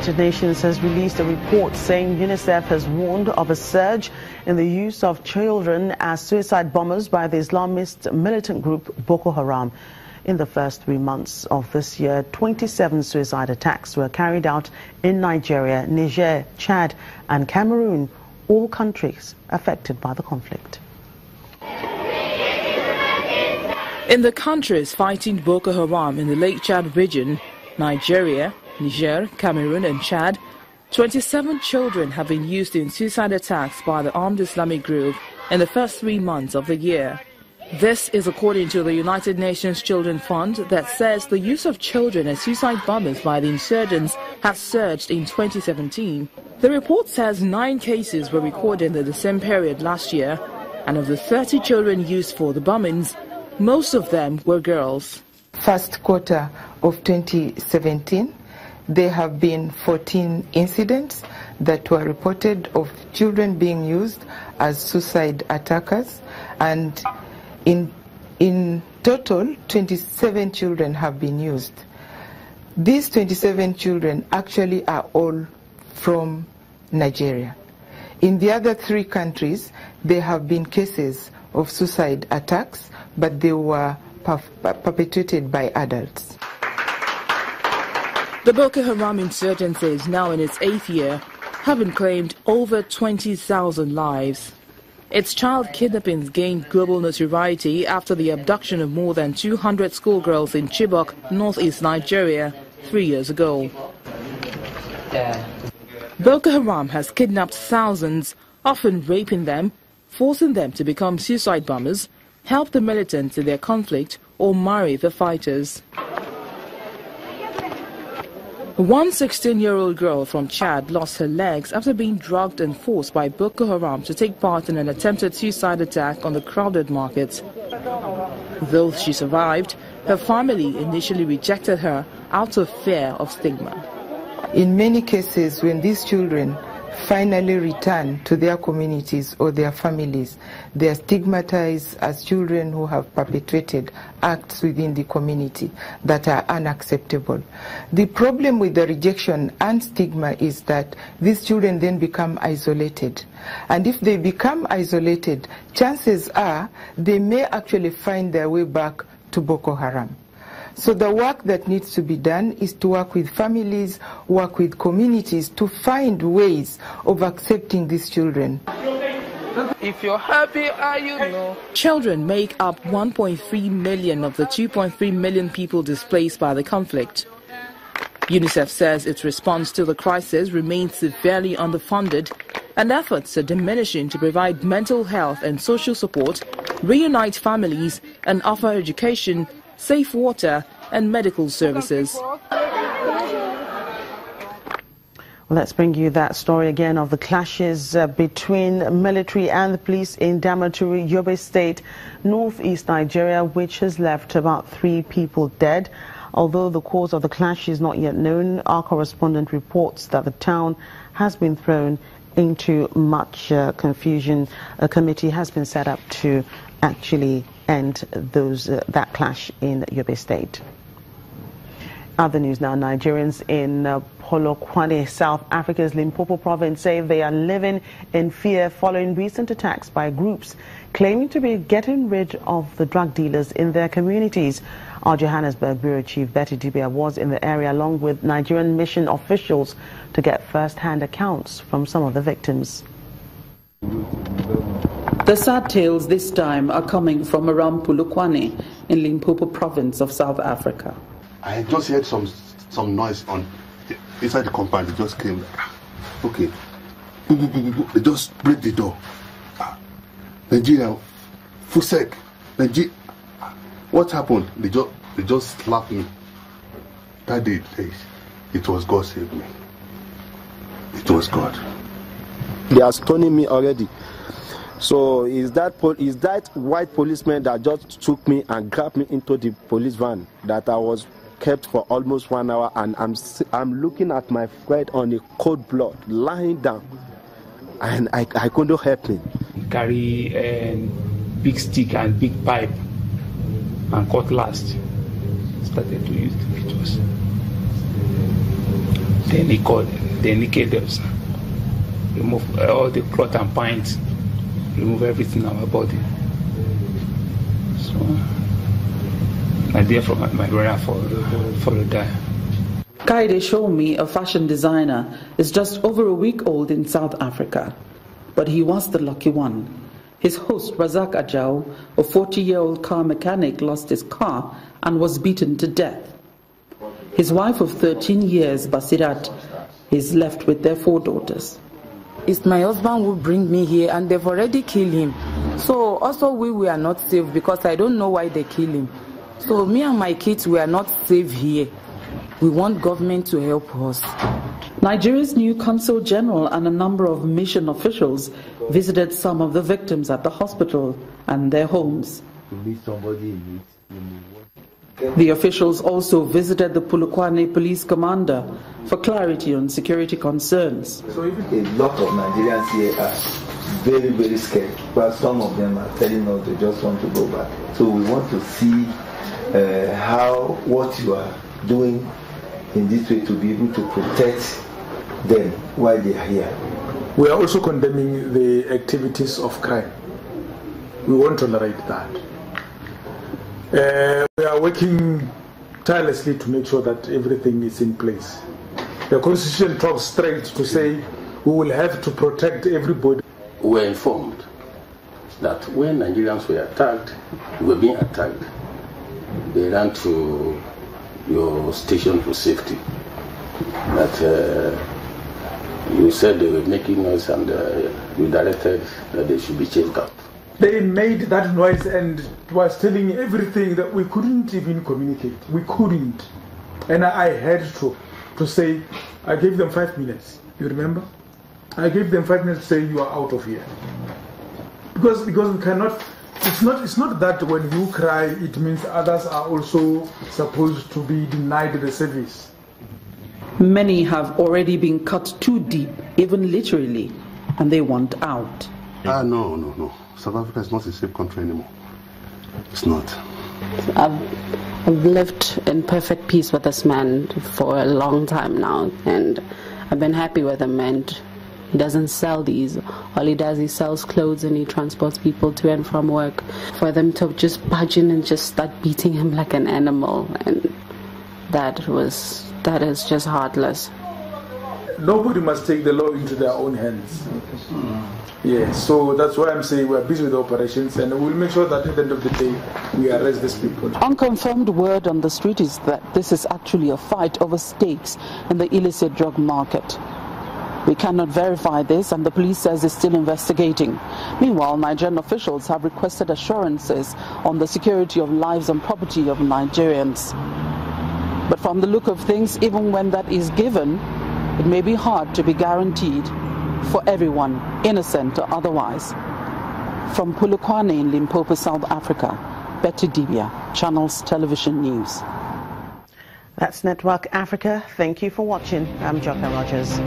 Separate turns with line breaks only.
United Nations has released a report saying UNICEF has warned of a surge in the use of children as suicide bombers by the Islamist militant group Boko Haram. In the first 3 months of this year, 27 suicide attacks were carried out in Nigeria, Niger, Chad and Cameroon, all countries affected by the conflict.
In the countries fighting Boko Haram in the Lake Chad region, Nigeria, Niger, Cameroon and Chad, 27 children have been used in suicide attacks by the armed Islamic group in the first 3 months of the year. This is according to the United Nations Children Fund that says the use of children as suicide bombers by the insurgents has surged in 2017. The report says 9 cases were recorded in the same period last year, and of the 30 children used for the bombings, most of them were girls.
First quarter of 2017, there have been 14 incidents that were reported of children being used as suicide attackers, and in total 27 children have been used. These 27 children actually are all from Nigeria. In the other 3 countries, there have been cases of suicide attacks, but they were perpetrated by adults.
The Boko Haram insurgency is now in its 8th year, having claimed over 20,000 lives. Its child kidnappings gained global notoriety after the abduction of more than 200 schoolgirls in Chibok, northeast Nigeria, 3 years ago. Boko Haram has kidnapped thousands, often raping them, forcing them to become suicide bombers, help the militants in their conflict, or marry the fighters. One 16-year-old girl from Chad lost her legs after being drugged and forced by Boko Haram to take part in an attempted suicide attack on the crowded market. Though she survived, her family initially rejected her out of fear of stigma.
In many cases, when these children finally return to their communities or their families, they are stigmatized as children who have perpetrated acts within the community that are unacceptable. The problem with the rejection and stigma is that these children then become isolated. And if they become isolated, chances are they may actually find their way back to Boko Haram. So the work that needs to be done is to work with families, work with communities to find ways of accepting these children.
If you're happy, you know. Children make up 1.3 million of the 2.3 million people displaced by the conflict. UNICEF says its response to the crisis remains severely underfunded, and efforts are diminishing to provide mental health and social support, reunite families, and offer education, safe water and medical services.
Well, let's bring you that story again of the clashes between military and the police in Damaturu, Yobe State, northeast Nigeria, which has left about 3 people dead. Although the cause of the clash is not yet known, our correspondent reports that the town has been thrown into much confusion. A committee has been set up to actually end that clash in Yobe State. Other news now. Nigerians in Polokwane, South Africa's Limpopo province, say they are living in fear following recent attacks by groups claiming to be getting rid of the drug dealers in their communities. Our Johannesburg Bureau Chief Betty Dibia was in the area along with Nigerian mission officials to get first-hand accounts from some of the victims.
The sad tales this time are coming from around Polokwane in Limpopo province of South Africa.
I just heard some noise inside the compound. It just came. Okay. They just break the door. Nigeria, Fusek, Nigeria. What happened? They just slapped me. That day, it was God saved me. It was God.
They are stoning me already. So is that white policeman that just took me and grabbed me into the police van that I was kept for almost 1 hour, and I'm looking at my friend on a cold blood lying down, and I couldn't help him.
Carry a big stick and big pipe and cutlass. Started to use the beat us. They naked us, remove all the cloth and pants, remove everything on our body. So I did for my brother for the die.
Kaide Shomi, a fashion designer, is just over a week old in South Africa. But he was the lucky one. His host, Razak Ajao, a 40-year-old car mechanic, lost his car and was beaten to death. His wife of 13 years, Basirat, is left with their 4 daughters.
It's my husband who bring me here, and they've already killed him. So also we are not safe, because I don't know why they kill him. So me and my kids, we are not safe here. We want government to help us.
Nigeria's new Consul General and a number of mission officials visited some of the victims at the hospital and their homes. The officials also visited the Polokwane police commander for clarity on security concerns.
So a lot of Nigerians here are very, very scared, but some of them are telling us they just want to go back. So we want to see what you are doing in this way to be able to protect them while they are here.
We are also condemning the activities of crime. We won't tolerate that. We are working tirelessly to make sure that everything is in place. The Constitution talks straight to say we will have to protect everybody.
We were informed that when Nigerians were attacked, were being attacked, they ran to your station for safety. That you said they were making noise, and you directed that they should be chased out.
They made that noise and was telling everything that we couldn't even communicate. We couldn't. And I had to say, I gave them 5 minutes. You remember? I gave them 5 minutes to say you are out of here. Because we cannot. It's not that when you cry, it means others are also supposed to be denied the service.
Many have already been cut too deep, even literally, and they want out.
No. South Africa is not a safe country anymore. It's not.
I've lived in perfect peace with this man for a long time now, and I've been happy with him. And he doesn't sell these. All he does, he sells clothes and he transports people to and from work. For them to just barge in and just start beating him like an animal, and that is just heartless.
Nobody must take the law into their own hands. Yes, so that's why I'm saying we're busy with the operations, and we'll make sure that at the end of the day we arrest these people.
Unconfirmed word on the street is that this is actually a fight over stakes in the illicit drug market. We cannot verify this, and the police says it's still investigating. Meanwhile, Nigerian officials have requested assurances on the security of lives and property of Nigerians. But from the look of things, even when that is given, it may be hard to be guaranteed for everyone, innocent or otherwise. From Polokwane in Limpopo, South Africa, Betty Dibia, Channels Television News.
That's Network Africa. Thank you for watching. I'm Joka Rogers.